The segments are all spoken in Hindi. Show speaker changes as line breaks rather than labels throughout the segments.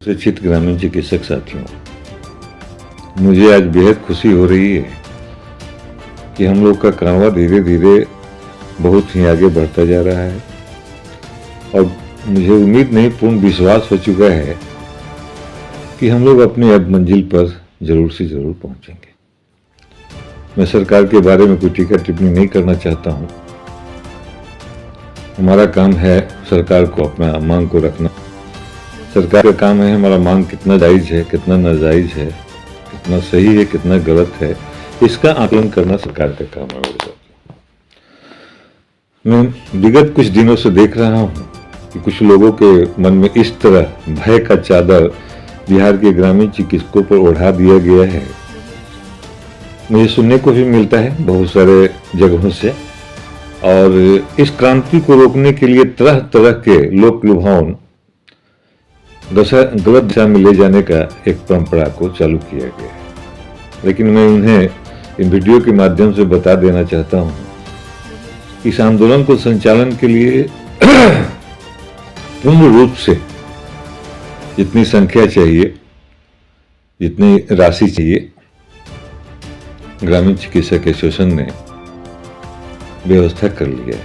शिक्षित ग्रामीण चिकित्सक साथियों, मुझे आज बेहद खुशी हो रही है कि हम लोग का कांवा धीरे धीरे बहुत ही आगे बढ़ता जा रहा है और मुझे उम्मीद नहीं पूर्ण विश्वास हो चुका है कि हम लोग अपनी अब मंजिल पर जरूर से जरूर पहुंचेंगे। मैं सरकार के बारे में कोई टीका टिप्पणी नहीं करना चाहता हूं। हमारा काम है सरकार को अपना मांग को रखना। सरकार का काम है हमारा मांग कितना जायज है, कितना नाजायज है, कितना सही है, कितना गलत है, इसका आकलन करना सरकार का काम है। मेरे साथ मैं विगत कुछ दिनों से देख रहा हूं कि कुछ लोगों के मन में इस तरह भय का चादर बिहार के ग्रामीण चिकित्सकों पर ओढ़ा दिया गया है। मुझे सुनने को भी मिलता है बहुत सारे जगहों से, और इस क्रांति को रोकने के लिए तरह तरह के लोक लुभावन गलत दिशा में ले जाने का एक परंपरा को चालू किया गया है। लेकिन मैं उन्हें इन वीडियो के माध्यम से बता देना चाहता हूं कि इस आंदोलन को संचालन के लिए पूर्ण रूप से जितनी संख्या चाहिए, जितनी राशि चाहिए, ग्रामीण चिकित्सक एसोसिएशन ने व्यवस्था कर लिया है।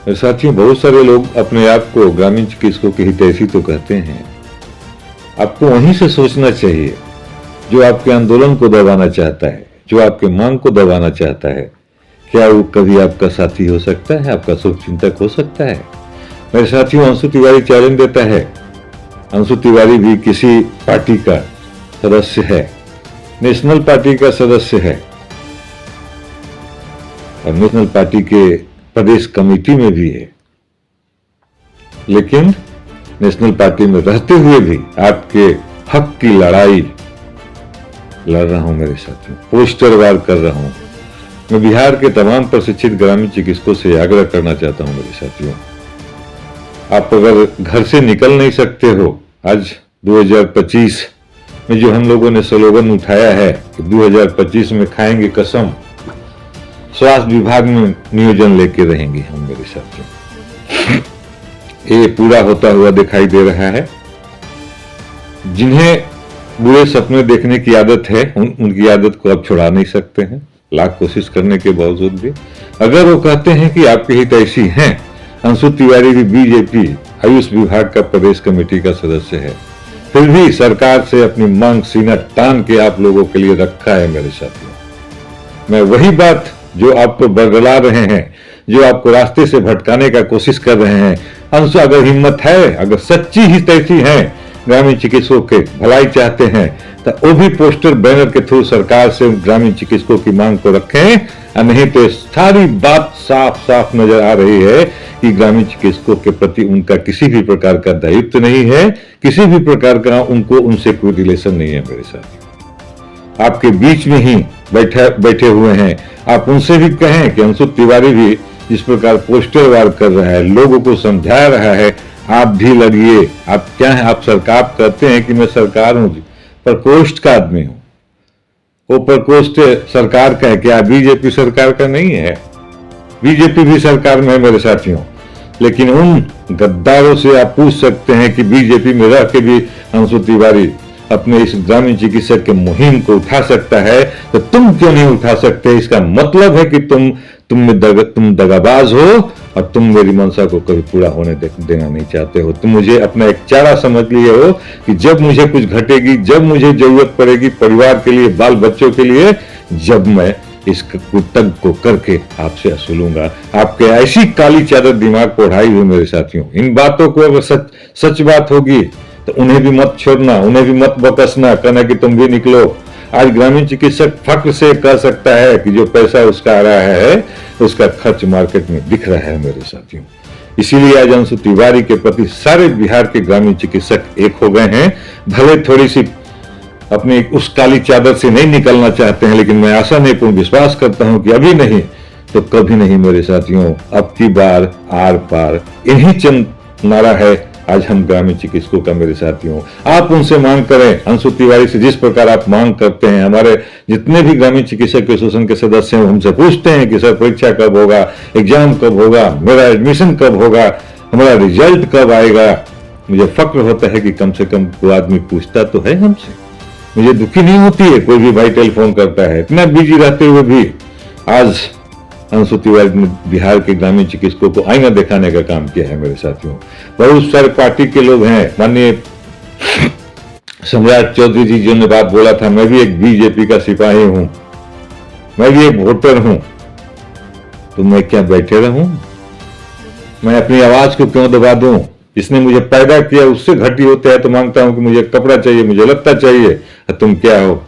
मेरे साथियों, बहुत सारे लोग अपने आप को ग्रामीण चिकित्सकों के हितैषी तो कहते हैं। आपको वहीं से सोचना चाहिए जो आपके आंदोलन को दबाना चाहता है, जो आपके मांग को दबाना चाहता है। क्या वो कभी आपका साथी हो सकता है, आपका शुभ चिंतक हो सकता है? मेरे साथियों, अंशु तिवारी चैलेंज देता है। अंशु तिवारी भी किसी पार्टी का सदस्य है, नेशनल पार्टी का सदस्य है और नेशनल पार्टी के प्रदेश कमेटी में भी है। लेकिन नेशनल पार्टी में रहते हुए भी आपके हक की लड़ाई लड़ रहा हूं मेरे साथियों, पोस्टर वार कर रहा हूं। मैं बिहार के तमाम प्रशिक्षित ग्रामीण चिकित्सकों से आग्रह करना चाहता हूं मेरे साथियों, आप अगर घर से निकल नहीं सकते हो, आज 2025 में जो हम लोगों ने स्लोगन उठाया है कि 2025 में खाएंगे कसम, स्वास्थ्य विभाग में नियोजन लेके रहेंगे हम मेरे साथियों, ये पूरा होता हुआ दिखाई दे रहा है। जिन्हें बुरे सपने देखने की आदत है उनकी आदत को आप छुड़ा नहीं सकते हैं, लाख कोशिश करने के बावजूद भी। अगर वो कहते हैं कि आपके हितैषी हैं, अंशु तिवारी भी बीजेपी आयुष विभाग का प्रदेश कमेटी का सदस्य है, फिर भी सरकार से अपनी मांग सीना तान के आप लोगों के लिए रखा है मेरे साथियों। मैं वही बात जो आपको बरगला रहे हैं, जो आपको रास्ते से भटकाने का कोशिश कर रहे हैं, अंशु अगर हिम्मत है, अगर सच्ची हितैषी है, ग्रामीण चिकित्सकों के भलाई चाहते हैं, तो वो भी पोस्टर बैनर के थ्रू सरकार से ग्रामीण चिकित्सकों की मांग को रखें। नहीं तो सारी बात साफ साफ नजर आ रही है कि ग्रामीण चिकित्सकों के प्रति उनका किसी भी प्रकार का दायित्व नहीं है, किसी भी प्रकार का उनसे कोई रिलेशन नहीं है मेरे साथ। आपके बीच में ही बैठे हुए हैं, आप उनसे भी कहें कि अंशु तिवारी भी जिस प्रकार पोस्टर वार कर रहा है, लोगों को समझा रहा है, आप भी लड़िए। आप क्या है, आप सरकार कहते हैं कि मैं सरकार हूं, प्रकोष्ठ का आदमी हूं। वो प्रकोष्ठ सरकार का है क्या? बीजेपी सरकार का नहीं है। बीजेपी भी सरकार में है मेरे साथियों, लेकिन उन गद्दारों से आप पूछ सकते हैं कि बीजेपी में रह के भी अंशु तिवारी अपने इस ग्रामीण चिकित्सक के मुहिम को उठा सकता है, तो तुम क्यों नहीं उठा सकते? इसका मतलब है कि तुम दगाबाज हो और तुम मेरी मंशा को कभी पूरा होने देना नहीं चाहते हो। तुम मुझे अपना एक चारा समझ लिए हो कि जब मुझे कुछ घटेगी, जब मुझे जरूरत पड़ेगी परिवार के लिए, बाल बच्चों के लिए, जब मैं इस कुतक को करके आपसे असुलूंगा। आपके ऐसी काली चादर दिमाग को ओढ़ाई हुई मेरे साथियों। इन बातों को अगर सच बात होगी तो उन्हें भी मत छोड़ना, उन्हें भी मत बकसना, कहना कि तुम भी निकलो। आज ग्रामीण चिकित्सक फक्र से कह सकता है कि जो पैसा उसका आ रहा है उसका खर्च मार्केट में दिख रहा है मेरे साथियों। इसीलिए आज अंशु तिवारी के प्रति सारे बिहार के ग्रामीण चिकित्सक एक हो गए हैं। भले थोड़ी सी अपनी उस काली चादर से नहीं निकलना चाहते हैं, लेकिन मैं आशा नहीं पूर्ण विश्वास करता हूं कि अभी नहीं तो कभी नहीं मेरे साथियों। अब की बार आर पार यही चंद नारा है आज हम ग्रामीण चिकित्सकों का मेरे साथियों। आप उनसे मांग करें, अंशु तिवारी से जिस प्रकार आप मांग करते हैं। हमारे जितने भी ग्रामीण चिकित्सक एसोसिएशन के सदस्य हैं हमसे पूछते हैं कि सर परीक्षा कब होगा, एग्जाम कब होगा, मेरा एडमिशन कब होगा, हमारा रिजल्ट कब आएगा। मुझे फक्र होता है कि कम से कम कोई आदमी पूछता तो है हमसे। मुझे दुखी नहीं होती है कोई भी भाई टेलीफोन करता है, इतना बिजी रहते हुए भी। आज अंशु तिवारी ने बिहार के ग्रामीण चिकित्सकों को आईना दिखाने का काम किया है मेरे साथियों। बहुत सारे पार्टी के लोग हैं, माननीय सम्राट चौधरी जी जो ने बात बोला था, मैं भी एक बीजेपी का सिपाही हूं, मैं भी एक वोटर हूं, तो मैं क्या बैठे रहूं? मैं अपनी आवाज को क्यों दबा दूं? जिसने मुझे पैदा किया उससे घटी होते हैं तो मांगता हूं कि मुझे कपड़ा चाहिए, मुझे लत्ता चाहिए, तुम क्या हो?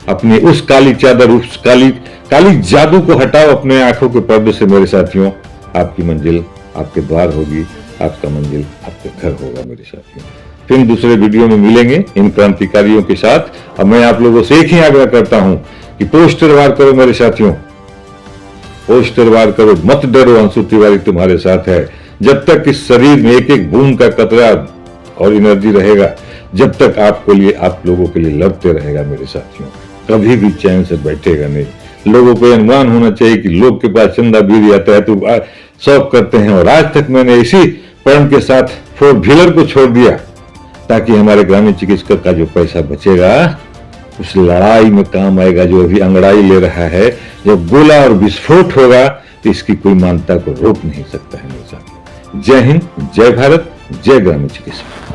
अपनी उस काली चादर, उस काली जादू को हटाओ अपने आंखों के पर्दे से मेरे साथियों। आपकी मंजिल आपके द्वार होगी, आपका मंजिल आपके घर होगा मेरे साथियों। फिर दूसरे वीडियो में मिलेंगे इन क्रांतिकारियों के साथ। अब मैं आप लोगों से एक ही आग्रह करता हूं कि पोस्टर वार करो मेरे साथियों, पोस्टर वार करो, मत डरो, अंशु तिवारी तुम्हारे साथ है। जब तक इस शरीर में एक एक बूंद का कतरा और एनर्जी रहेगा, जब तक आपको लिए, आप लोगों के लिए लड़ते रहेगा मेरे साथियों। कभी भी चैन से बैठेगा नहीं। लोगों को अनुमान होना चाहिए कि लोग के पास चंदा बीर आता है तो शौक करते हैं, और आज तक मैंने इसी प्रण के साथ 4 व्हीलर को छोड़ दिया ताकि हमारे ग्रामीण चिकित्सक का जो पैसा बचेगा उस लड़ाई में काम आएगा जो अभी अंगड़ाई ले रहा है। जब गोला और विस्फोट होगा तो इसकी कोई मानता को रोक नहीं सकता है मेरे साथ। जय हिंद, जय भारत, जय ग्रामीण चिकित्सक।